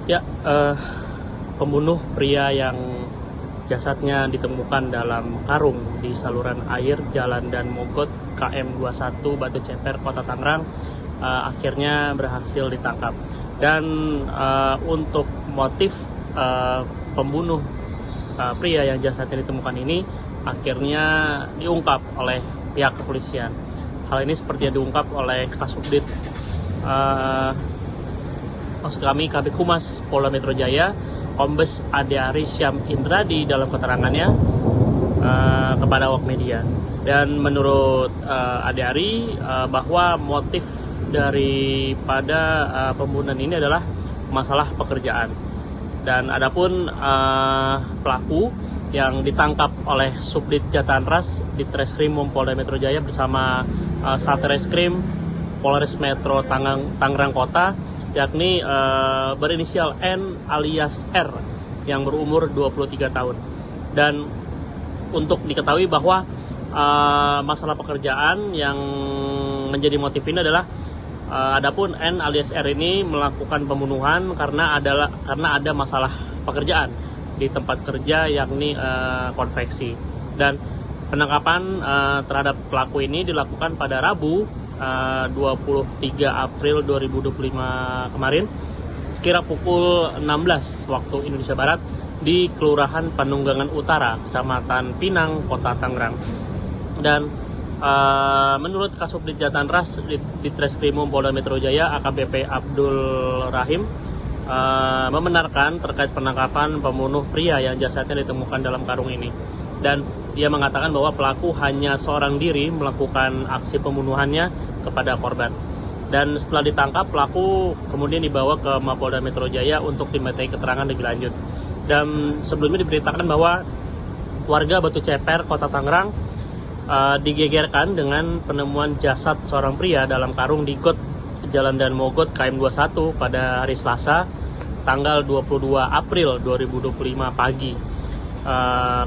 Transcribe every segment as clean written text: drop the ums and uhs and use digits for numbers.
Ya, pembunuh pria yang jasadnya ditemukan dalam karung di saluran air Jalan Dan Mogot KM 21 Batu Ceper, Kota Tangerang, akhirnya berhasil ditangkap. Dan untuk motif pembunuh pria yang jasadnya ditemukan ini akhirnya diungkap oleh pihak kepolisian. Hal ini seperti yang diungkap oleh Kasubdit maksud kami Kabid Humas Polda Metro Jaya, Kombes Adeari Syam Indradi dalam keterangannya kepada awak media. Dan menurut Adeari bahwa motif daripada pembunuhan ini adalah masalah pekerjaan. Dan adapun pelaku yang ditangkap oleh Subdit Jatanras di Treskrim Polda Metro Jaya bersama Satreskrim Polres Metro Tangerang Kota, yakni berinisial N alias R yang berumur 23 tahun. Dan untuk diketahui bahwa masalah pekerjaan yang menjadi motif ini adalah adapun N alias R ini melakukan pembunuhan karena ada masalah pekerjaan di tempat kerja, yakni konveksi. Dan penangkapan terhadap pelaku ini dilakukan pada Rabu 23 April 2025 kemarin sekira pukul 16 waktu Indonesia Barat di Kelurahan Panunggangan Utara, Kecamatan Pinang, Kota Tangerang. Dan menurut Kasubdit Jatanras di Treskrimum Polda Metro Jaya, AKBP Abdul Rahim membenarkan terkait penangkapan pembunuh pria yang jasadnya ditemukan dalam karung ini. Dan dia mengatakan bahwa pelaku hanya seorang diri melakukan aksi pembunuhannya kepada korban. Dan setelah ditangkap, pelaku kemudian dibawa ke Mapolda Metro Jaya untuk dimintai keterangan lebih lanjut. Dan sebelumnya diberitakan bahwa warga Batu Ceper, Kota Tangerang digegerkan dengan penemuan jasad seorang pria dalam karung di got Jalan Dan Mogot KM 21 pada hari Selasa tanggal 22 April 2025 pagi.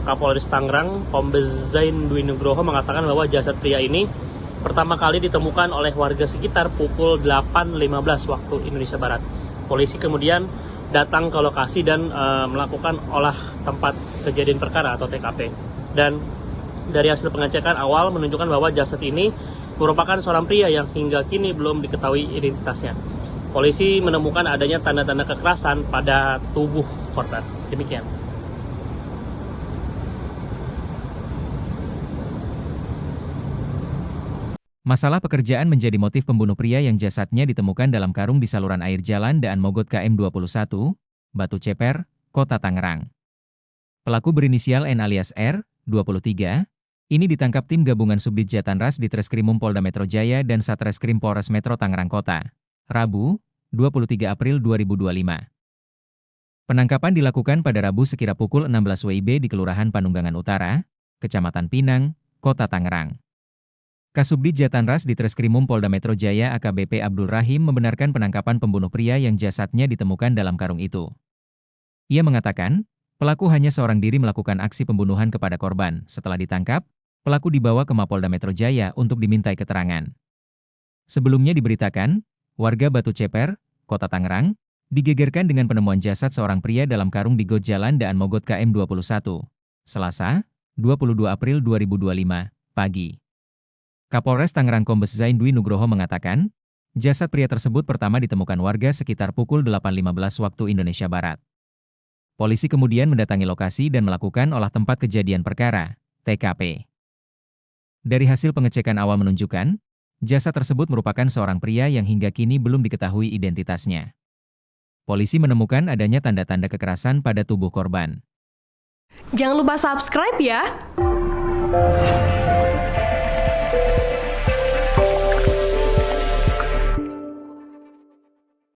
Kapolres Tangerang, Kombes Zain Dwi Nugroho mengatakan bahwa jasad pria ini pertama kali ditemukan oleh warga sekitar pukul 8.15 waktu Indonesia Barat. Polisi kemudian datang ke lokasi dan melakukan olah tempat kejadian perkara atau TKP. Dan dari hasil pengecekan awal menunjukkan bahwa jasad ini merupakan seorang pria yang hingga kini belum diketahui identitasnya. Polisi menemukan adanya tanda-tanda kekerasan pada tubuh korban. Demikian. Masalah pekerjaan menjadi motif pembunuh pria yang jasadnya ditemukan dalam karung di saluran air Jalan Daan Mogot KM 21, Batu Ceper, Kota Tangerang. Pelaku berinisial N alias R, 23, ini ditangkap tim gabungan Subdit Jatanras di Treskrimum Polda Metro Jaya dan Satreskrim Polres Metro Tangerang Kota, Rabu, 23 April 2025. Penangkapan dilakukan pada Rabu sekira pukul 16 WIB di Kelurahan Panunggangan Utara, Kecamatan Pinang, Kota Tangerang. Kasubdit Jatanras di Treskrimum Polda Metro Jaya AKBP Abdul Rahim membenarkan penangkapan pembunuh pria yang jasadnya ditemukan dalam karung itu. Ia mengatakan, pelaku hanya seorang diri melakukan aksi pembunuhan kepada korban. Setelah ditangkap, pelaku dibawa ke Mapolda Metro Jaya untuk dimintai keterangan. Sebelumnya diberitakan, warga Batu Ceper, Kota Tangerang, digegerkan dengan penemuan jasad seorang pria dalam karung di got Jalan Daan Mogot KM 21, Selasa, 22 April 2025, pagi. Kapolres Tangerang Kombes Zain Dwi Nugroho mengatakan, jasad pria tersebut pertama ditemukan warga sekitar pukul 8.15 waktu Indonesia Barat. Polisi kemudian mendatangi lokasi dan melakukan olah tempat kejadian perkara, TKP. Dari hasil pengecekan awal menunjukkan, jasad tersebut merupakan seorang pria yang hingga kini belum diketahui identitasnya. Polisi menemukan adanya tanda-tanda kekerasan pada tubuh korban. Jangan lupa subscribe ya!